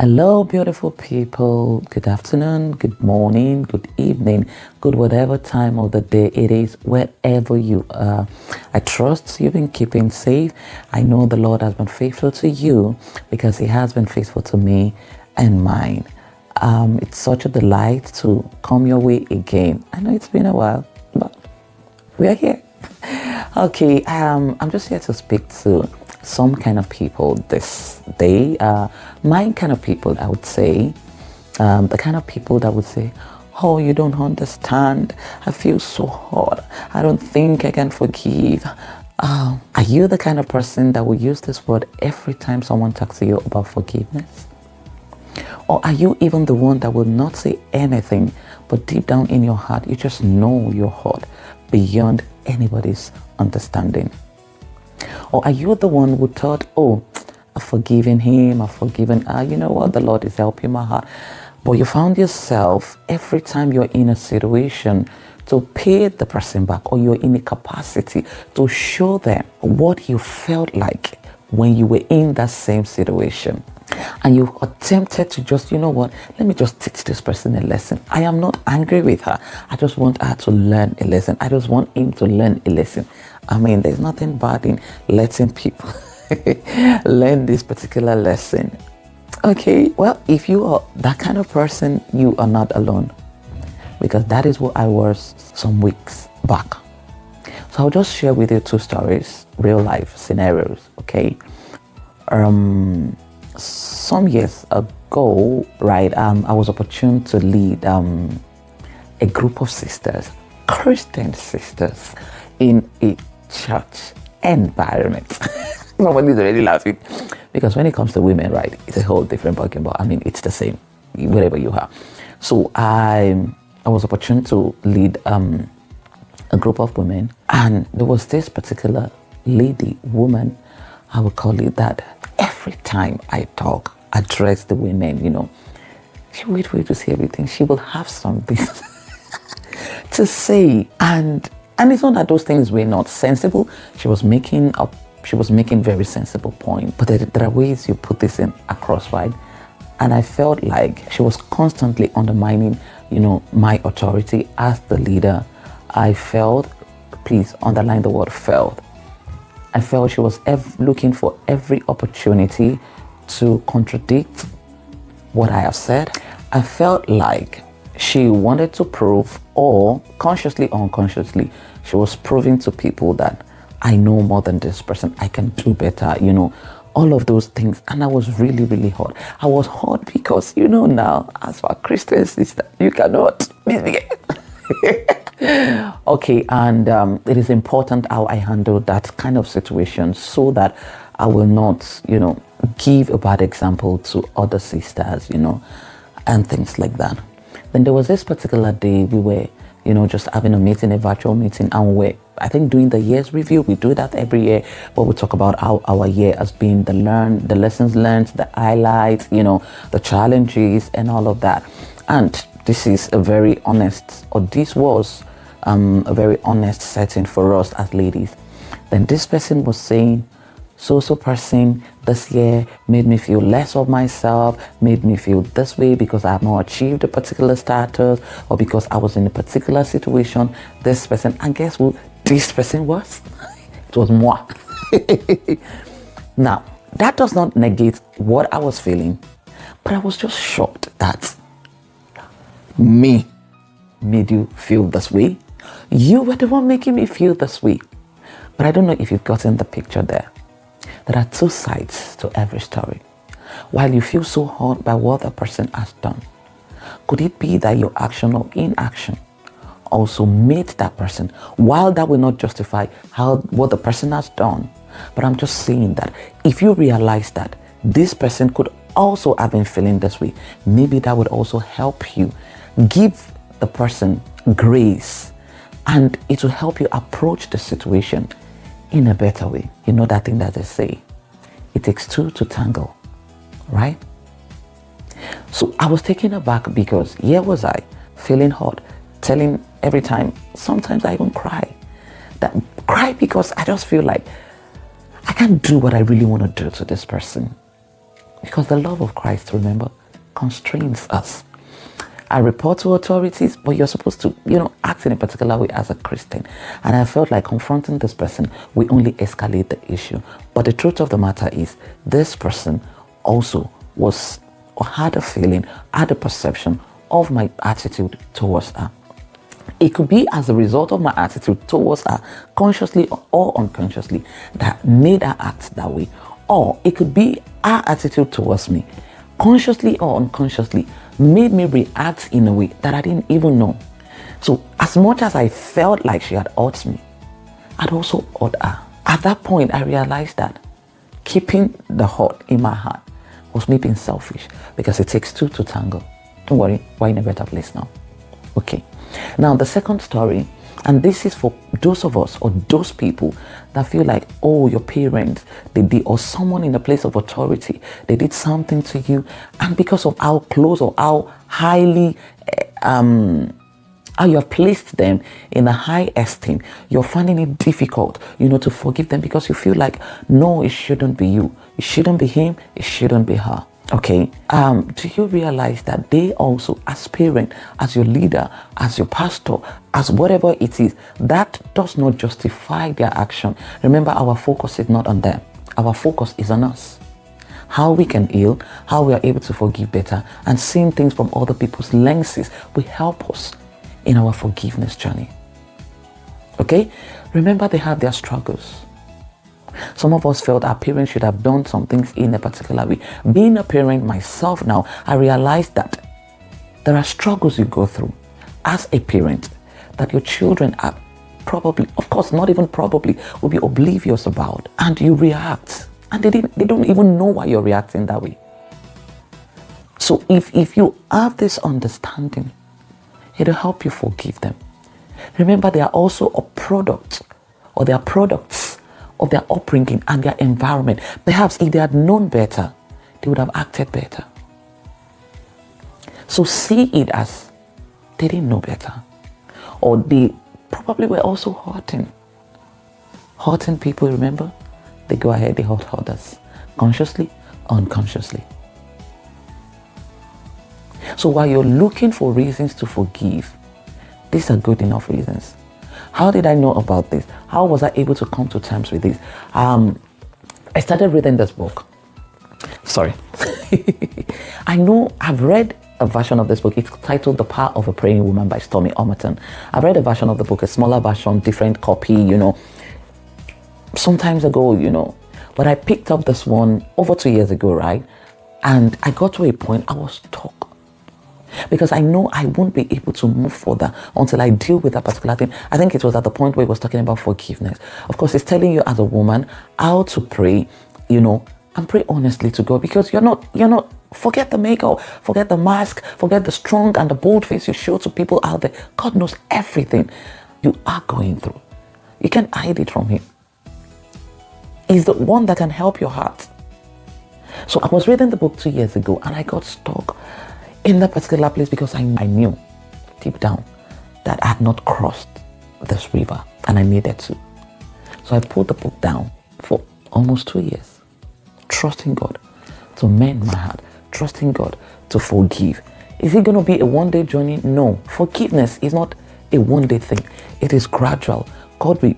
Hello, beautiful people. Good afternoon, good morning, good evening, good whatever time of the day it is, wherever you are. I trust you've been keeping safe. I know the Lord has been faithful to you because He has been faithful to me and mine. It's such a delight to come your way again. I know it's been a while, but we are here. Okay, I'm just here to speak to some kind of people this day. My kind of people, I would say, the kind of people that would say, "Oh, you don't understand. I feel so hard. I don't think I can forgive." Are you the kind of person that will use this word every time someone talks to you about forgiveness? Or are you even the one that will not say anything, but deep down in your heart, you just know your heart beyond anybody's understanding? Or are you the one who thought, "Oh, I've forgiven him, I've forgiven her, you know what, the Lord is helping my heart." But you found yourself every time you're in a situation to pay the person back, or you're in a capacity to show them what you felt like when you were in that same situation. And you attempted to just, you know what, let me just teach this person a lesson. I am not angry with her. I just want her to learn a lesson. I just want him to learn a lesson. I mean, there's nothing bad in letting people learn this particular lesson. Okay, well, if you are that kind of person, you are not alone, because that is what I was some weeks back. So I'll just share with you two stories, real life scenarios, okay? Some years ago, right, I was opportune to lead a group of sisters, Christian sisters, in a church environment. Somebody's already laughing, because when it comes to women, right, it's a whole different ballgame. But I mean, it's the same wherever you are. So I was opportune to lead a group of women, and there was this particular woman, I would call it that. Every time I address the women, you know, she wait for you to see everything. She will have something to say, and it's not that those things were not sensible. She was making very sensible point, but there are ways you put this in across, right? And I felt like she was constantly undermining, you know, my authority as the leader. I felt, please underline the word felt. I felt she was looking for every opportunity to contradict what I have said. I felt like she wanted to prove, or consciously or unconsciously, she was proving to people that I know more than this person. I can do better, you know, all of those things. And I was really, really hot. I was hot because, you know, now, as for a Christian sister, you cannot misbehave. Okay, and it is important how I handle that kind of situation, so that I will not, you know, give a bad example to other sisters, you know, and things like that. Then there was this particular day we were, you know, just having a meeting, a virtual meeting, and we were, I think, doing the year's review. We do that every year, but we talk about how our year has been, the lessons learned, the highlights, you know, the challenges and all of that. And this is a very honest, or this was a very honest setting for us as ladies. Then this person was saying, so person this year made me feel less of myself, made me feel this way because I have not achieved a particular status, or because I was in a particular situation. This person, and guess who this person was? It was moi. Now, that does not negate what I was feeling, but I was just shocked that me made you feel this way. You were the one making me feel this way. But I don't know if you've gotten the picture there. There are two sides to every story. While you feel so hurt by what the person has done, could it be that your action or inaction also made that person, while that will not justify what the person has done, but I'm just saying that if you realize that this person could also have been feeling this way, maybe that would also help you give the person grace, and it will help you approach the situation in a better way. You know that thing that they say, it takes two to tangle, right? So I was taken aback, because here was I feeling hot, telling every time, sometimes I even cry because I just feel like I can't do what I really want to do to this person. Because the love of Christ, remember, constrains us. I report to authorities, but you're supposed to, act in a particular way as a Christian. And I felt like confronting this person will only escalate the issue. But the truth of the matter is, this person also was or had a feeling, had a perception of my attitude towards her. It could be as a result of my attitude towards her, consciously or unconsciously, that made her act that way. Or it could be her attitude towards me, consciously or unconsciously, made me react in a way that I didn't even know. So as much as I felt like she had hurt me, I'd also hurt her. At that point, I realized that keeping the hurt in my heart was me being selfish, because it takes two to tango. Don't worry, we're in a better place now. Okay. Now, the second story, and this is for those of us or those people that feel like, oh, your parents, they did, or someone in a place of authority, they did something to you, and because of how close or how highly, how you have placed them in a high esteem, you're finding it difficult, to forgive them, because you feel like, no, it shouldn't be you. It shouldn't be him. It shouldn't be her. Okay. Do you realize that they also, as parent, as your leader, as your pastor, as whatever it is, that does not justify their action. Remember, our focus is not on them. Our focus is on us. How we can heal, how we are able to forgive better, and seeing things from other people's lenses will help us in our forgiveness journey. Okay? Remember, they have their struggles. Some of us felt our parents should have done some things in a particular way. Being a parent myself now, I realized that there are struggles you go through as a parent that your children are probably, of course, not even probably, will be oblivious about. And you react. And they don't even know why you're reacting that way. So if you have this understanding, it'll help you forgive them. Remember, they are also a product, or they are products of their upbringing and their environment. Perhaps if they had known better, they would have acted better. So see it as they didn't know better, or they probably were also hurting people. Remember, they go ahead, they hurt others, consciously, unconsciously. So while you're looking for reasons to forgive, these are good enough reasons. How did I know about this? How was I able to come to terms with this? I started reading this book. Sorry. I know I've read a version of this book. It's titled The Power of a Praying Woman by Stormy Omerton. I've read a version of the book, a smaller version, different copy, some times ago, But I picked up this one over 2 years ago, right? And I got to a point I was stuck. Because I know I won't be able to move further until I deal with that particular thing. I think it was at the point where it was talking about forgiveness. Of course, it's telling you as a woman how to pray, and pray honestly to God, because you're not, forget the makeup, forget the mask, forget the strong and the bold face you show to people out there. God knows everything you are going through. You can't hide it from him. He's the one that can help your heart. So I was reading the book 2 years ago, and I got stuck in that particular place because I knew deep down that I had not crossed this river, and I needed to. So I put the book down for almost 2 years, trusting God to mend my heart, trusting God to forgive. Is it going to be a one-day journey? No. Forgiveness is not a one-day thing. It is gradual. God will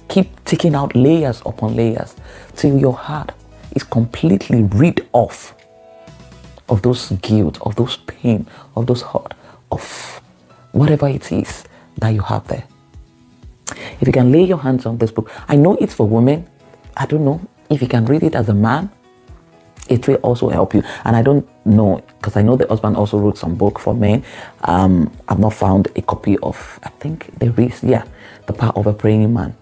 keep taking out layers upon layers till your heart is completely rid of those guilt, of those pain, of those hurt, of whatever it is that you have there. If you can lay your hands on this book, I know it's for women. I don't know if you can read it as a man. It will also help you. And I don't know, because I know the husband also wrote some book for men. I've not found a copy of, I think there is, The Power of a Praying Man.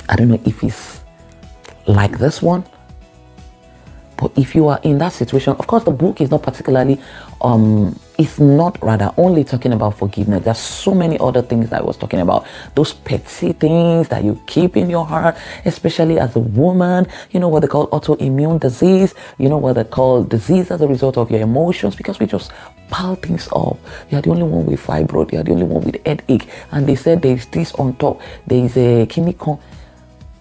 I don't know if it's like this one. But if you are in that situation, of course, the book is not particularly, it's not rather only talking about forgiveness. There's so many other things that I was talking about. Those petty things that you keep in your heart, especially as a woman, what they call autoimmune disease, what they call disease as a result of your emotions, because we just pile things up. You're the only one with fibroid, you're the only one with headache. And they said there's this on top, there's a chemical.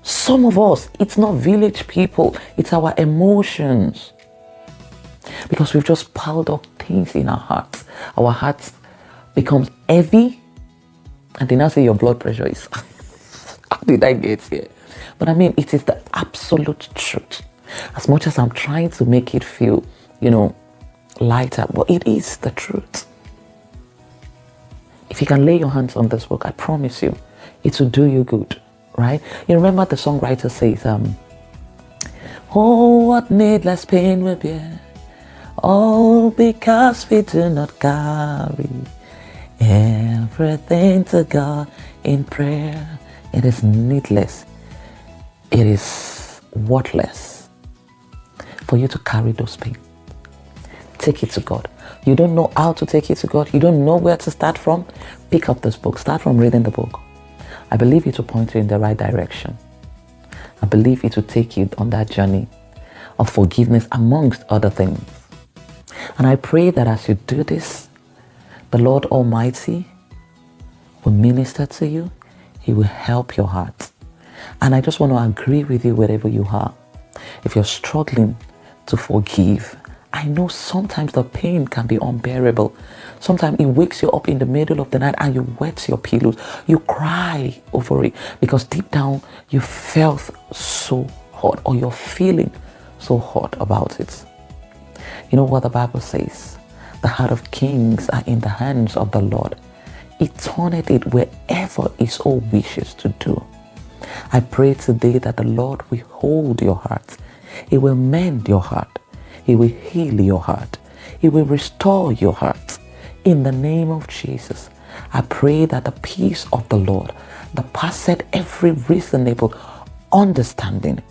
Some of us, it's not village people, it's our emotions. because we've just piled up things in our hearts. Our hearts becomes heavy, and they now say your blood pressure is. How did I get here? But I mean, it is the absolute truth. As much as I'm trying to make it feel, lighter, but it is the truth. If you can lay your hands on this book, I promise you, it will do you good, right? You remember the songwriter says, oh, what needless pain we bear, all because we do not carry everything to God in prayer. It is needless. It is worthless for you to carry those pain. Take it to God. You don't know how to take it to God. You don't know where to start from. Pick up this book. Start from reading the book. I believe it will point you in the right direction. I believe it will take you on that journey of forgiveness, amongst other things. And I pray that as you do this, the Lord Almighty will minister to you. He will help your heart. And I just want to agree with you wherever you are. If you're struggling to forgive, I know sometimes the pain can be unbearable. Sometimes it wakes you up in the middle of the night and you wet your pillows. You cry over it because deep down you felt so hot, or you're feeling so hot about it. You know what the Bible says? The heart of kings are in the hands of the Lord. He turneth it wherever He so wishes to do. I pray today that the Lord will hold your heart. He will mend your heart. He will heal your heart. He will restore your heart. In the name of Jesus, I pray that the peace of the Lord, that passeth every reasonable understanding,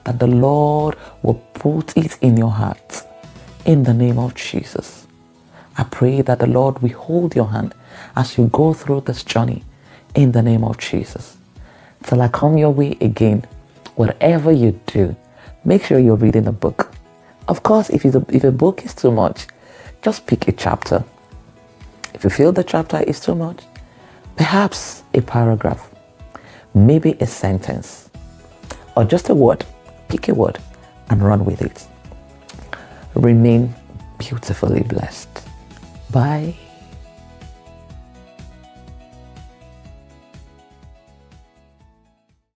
that the Lord will put it in your heart. In the name of Jesus, I pray that the Lord will hold your hand as you go through this journey. In the name of Jesus. Till I come your way again, whatever you do, make sure you're reading a book. Of course, if a book is too much, just pick a chapter. If you feel the chapter is too much, perhaps a paragraph, maybe a sentence, or just a word. Pick a word and run with it. Remain beautifully blessed. Bye.